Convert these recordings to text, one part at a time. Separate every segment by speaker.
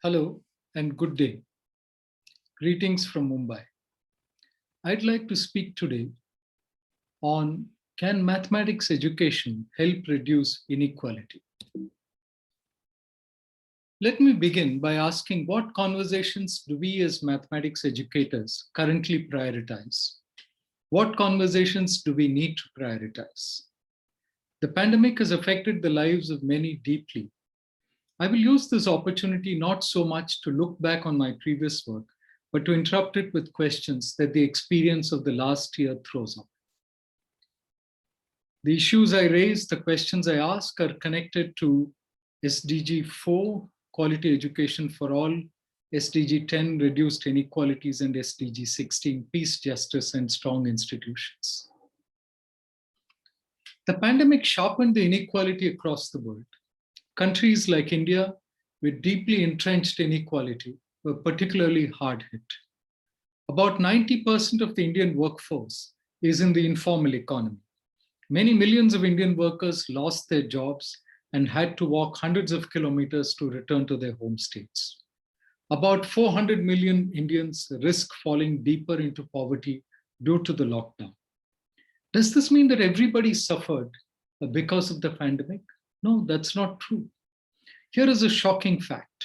Speaker 1: Hello and good day. Greetings from Mumbai. I'd like to speak today on can mathematics education help reduce inequality? Let me begin by asking what conversations do we as mathematics educators currently prioritize? What conversations do we need to prioritize? The pandemic has affected the lives of many deeply. I will use this opportunity not so much to look back on my previous work, but to interrupt it with questions that the experience of the last year throws up. The issues I raise, the questions I ask are connected to SDG 4, quality education for all, SDG 10, reduced inequalities, and SDG 16, peace, justice, and strong institutions. The pandemic sharpened the inequality across the world. Countries like India, with deeply entrenched inequality, were particularly hard hit. About 90% of the Indian workforce is in the informal economy. Many millions of Indian workers lost their jobs and had to walk hundreds of kilometers to return to their home states. About 400 million Indians risk falling deeper into poverty due to the lockdown. Does this mean that everybody suffered because of the pandemic? No, that's not true. Here is a shocking fact.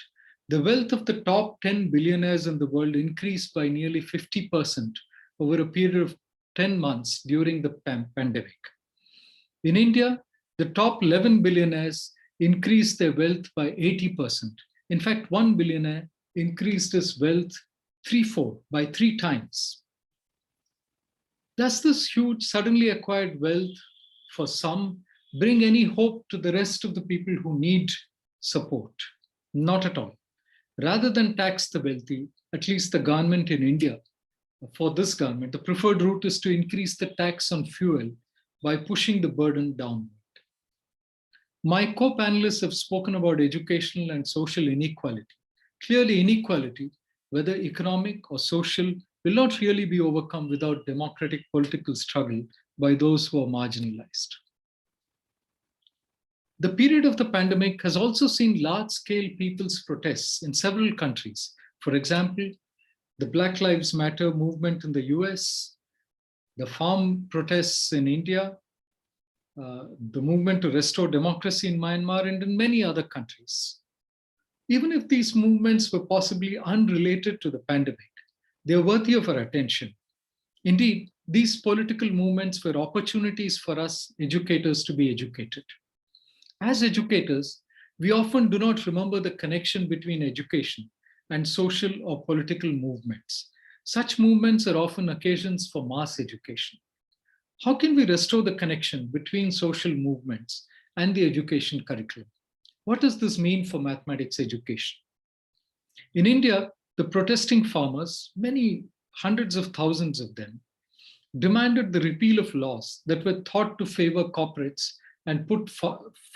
Speaker 1: The wealth of the top 10 billionaires in the world increased by nearly 50% over a period of 10 months during the pandemic. In India, the top 11 billionaires increased their wealth by 80%. In fact, one billionaire increased his wealth threefold, by 3 times. Does this huge suddenly acquired wealth for some bring any hope to the rest of the people who need support? Not at all. Rather than tax the wealthy, at least the government in India, for this government, the preferred route is to increase the tax on fuel by pushing the burden downward. My co-panelists have spoken about educational and social inequality. Clearly, inequality, whether economic or social, will not really be overcome without democratic political struggle by those who are marginalized. The period of the pandemic has also seen large-scale people's protests in several countries. For example, the Black Lives Matter movement in the US, the farm protests in India, the movement to restore democracy in Myanmar, and in many other countries. Even if these movements were possibly unrelated to the pandemic, they are worthy of our attention. Indeed, these political movements were opportunities for us educators to be educated. As educators, we often do not remember the connection between education and social or political movements. Such movements are often occasions for mass education. How can we restore the connection between social movements and the education curriculum? What does this mean for mathematics education? In India, the protesting farmers, many hundreds of thousands of them, demanded the repeal of laws that were thought to favor corporates and put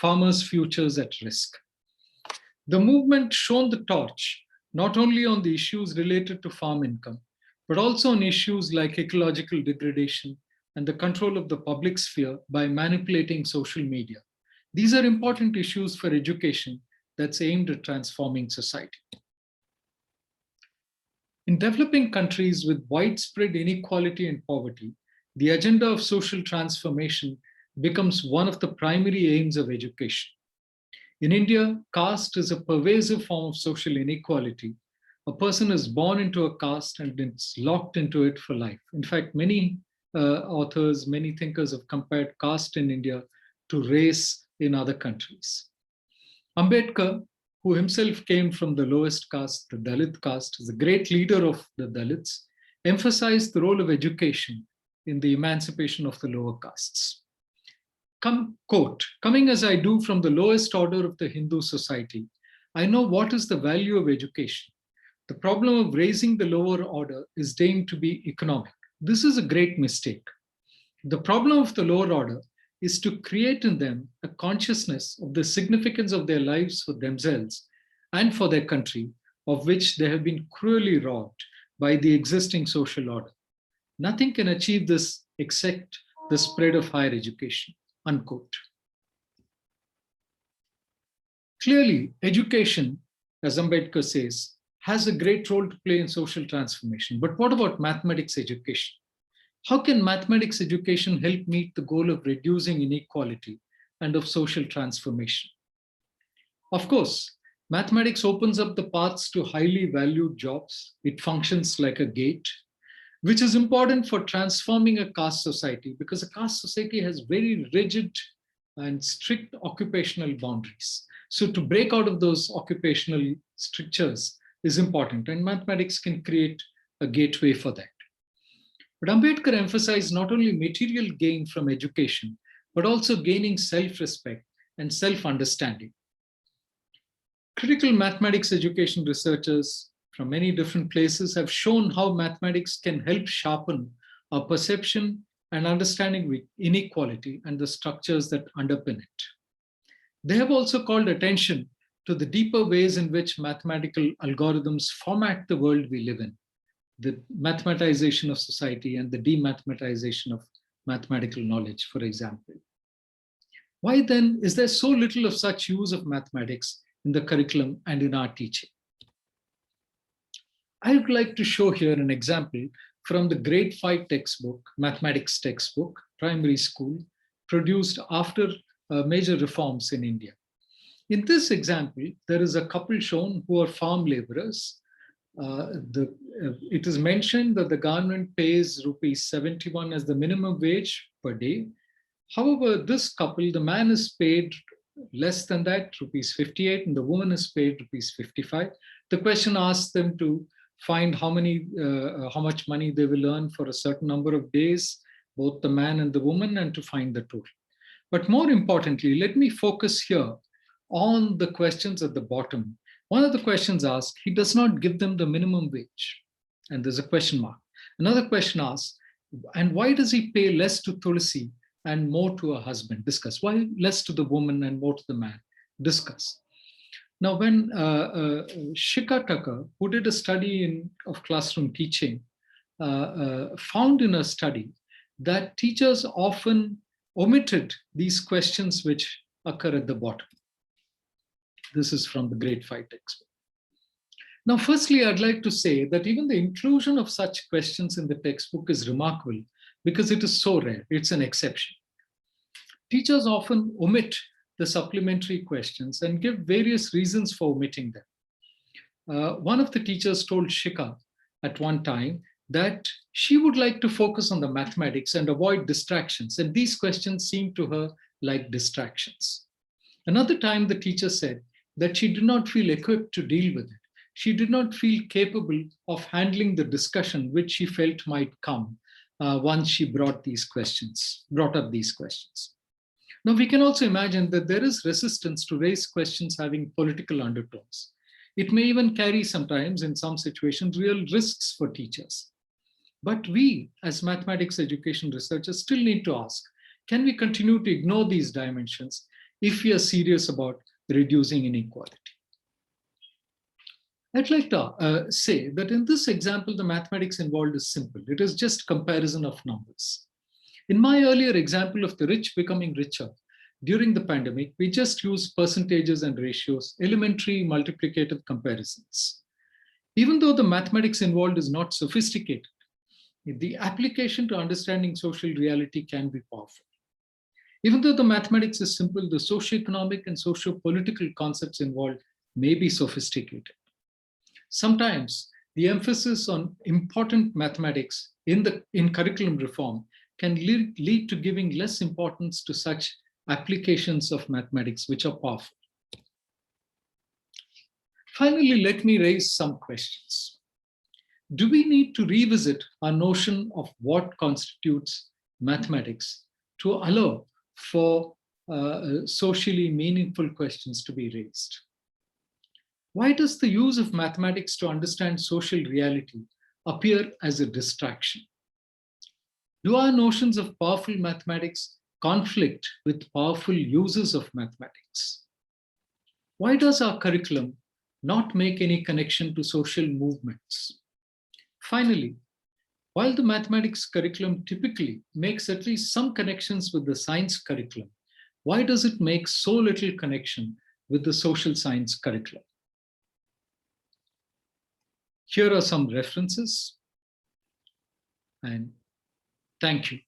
Speaker 1: farmers' futures at risk. The movement shone the torch not only on the issues related to farm income, but also on issues like ecological degradation and the control of the public sphere by manipulating social media. These are important issues for education that's aimed at transforming society. In developing countries with widespread inequality and poverty, the agenda of social transformation becomes one of the primary aims of education. In India, caste is a pervasive form of social inequality. A person is born into a caste and it's locked into it for life. In fact, many authors, many thinkers have compared caste in India to race in other countries. Ambedkar, who himself came from the lowest caste, the Dalit caste, is a great leader of the Dalits, emphasized the role of education in the emancipation of the lower castes. Quote, coming as I do from the lowest order of the Hindu society, I know what is the value of education. The problem of raising the lower order is deemed to be economic. This is a great mistake. The problem of the lower order is to create in them a consciousness of the significance of their lives for themselves and for their country, of which they have been cruelly robbed by the existing social order. Nothing can achieve this except the spread of higher education. Unquote. Clearly, education as Ambedkar says, has a great role to play in social transformation. But what about mathematics education? How can mathematics education help meet the goal of reducing inequality and of social transformation? Of course, mathematics opens up the paths to highly valued jobs. It functions like a gate, which is important for transforming a caste society, because a caste society has very rigid and strict occupational boundaries. So to break out of those occupational strictures is important, and mathematics can create a gateway for that. But Ambedkar emphasized not only material gain from education, but also gaining self-respect and self-understanding. Critical mathematics education researchers from many different places have shown how mathematics can help sharpen our perception and understanding with inequality and the structures that underpin it. They have also called attention to the deeper ways in which mathematical algorithms format the world we live in, the mathematization of society and the demathematization of mathematical knowledge, for example. Why then is there so little of such use of mathematics in the curriculum and in our teaching? I would like to show here an example from the grade 5 textbook, mathematics textbook, primary school, produced after major reforms in India. In this example, there is a couple shown who are farm laborers. It is mentioned that the government pays rupees 71 as the minimum wage per day. However, this couple, the man is paid less than that, rupees 58, and the woman is paid rupees 55. The question asks them to find how much money they will earn for a certain number of days, both the man and the woman, and to find the total. But more importantly, let me focus here on the questions at the bottom. One of the questions asks, he does not give them the minimum wage, and there's a question mark. Another question asks, and why does he pay less to Tulsi and more to her husband? Discuss. Why less to the woman and more to the man? Discuss. Now, when Shikha Tucker, who did a study of classroom teaching, found in a study that teachers often omitted these questions which occur at the bottom. This is from the grade 5 textbook. Now, firstly, I'd like to say that even the inclusion of such questions in the textbook is remarkable because it is so rare. It's an exception. Teachers often omit the supplementary questions and give various reasons for omitting them. One of the teachers told Shikha at one time that she would like to focus on the mathematics and avoid distractions, and these questions seemed to her like distractions. Another time, the teacher said that she did not feel equipped to deal with it. She did not feel capable of handling the discussion which she felt might come once she brought up these questions. Now, we can also imagine that there is resistance to raise questions having political undertones. It may even carry sometimes, in some situations, real risks for teachers. But we, as mathematics education researchers, still need to ask, can we continue to ignore these dimensions if we are serious about reducing inequality? I'd like to say that in this example, the mathematics involved is simple. It is just comparison of numbers. In my earlier example of the rich becoming richer, during the pandemic, we just used percentages and ratios, elementary multiplicative comparisons. Even though the mathematics involved is not sophisticated, the application to understanding social reality can be powerful. Even though the mathematics is simple, the socioeconomic and socio-political concepts involved may be sophisticated. Sometimes the emphasis on important mathematics in curriculum reform can lead to giving less importance to such applications of mathematics which are powerful. Finally, let me raise some questions. Do we need to revisit our notion of what constitutes mathematics to allow for socially meaningful questions to be raised? Why does the use of mathematics to understand social reality appear as a distraction? Do our notions of powerful mathematics conflict with powerful uses of mathematics? Why does our curriculum not make any connection to social movements? Finally, while the mathematics curriculum typically makes at least some connections with the science curriculum, why does it make so little connection with the social science curriculum? Here are some references, and thank you.